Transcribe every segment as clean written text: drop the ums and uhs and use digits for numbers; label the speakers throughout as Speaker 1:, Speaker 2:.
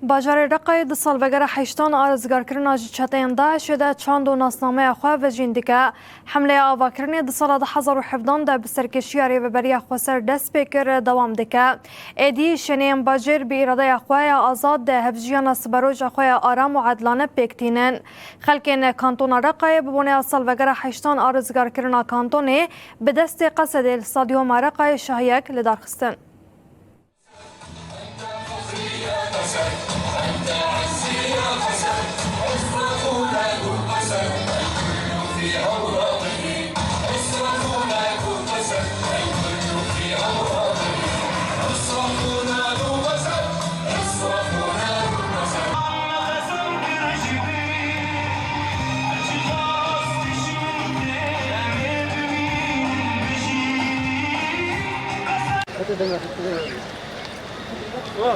Speaker 1: باجار رقای د سالوگر حیشتان آرزگارکرنا جچتین داعش ده چاند و ناسنامه خواه و جیندکه حمله آواکرنی د سال 2017 ده بسرکشی ریوبری خواسر دست بکر دوام دکه ایدی شنیم باجر بی اراده خواه آزاد ده هفجیان سبروج خواه آرام و عدلانه پکتینن خلکین کانتون رقای ببونه سالوگر حیشتان آرزگارکرنا کانتونی به دست قصد الستادیوم رقای شهیک لدارخستن.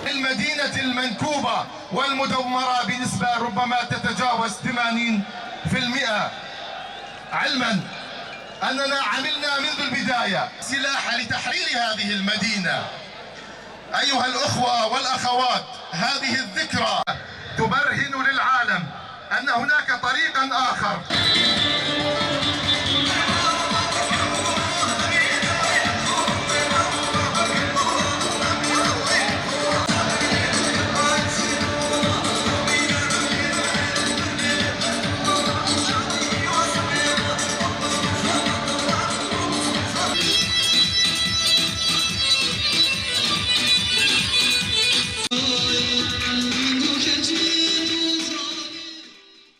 Speaker 2: المدينة المنكوبة والمدمرة بنسبة ربما تتجاوز 80%، علما أننا عملنا منذ البداية سلاح لتحرير هذه المدينة. أيها الأخوة والأخوات، هذه الذكرى تبرهن للعالم أن هناك طريقا آخر.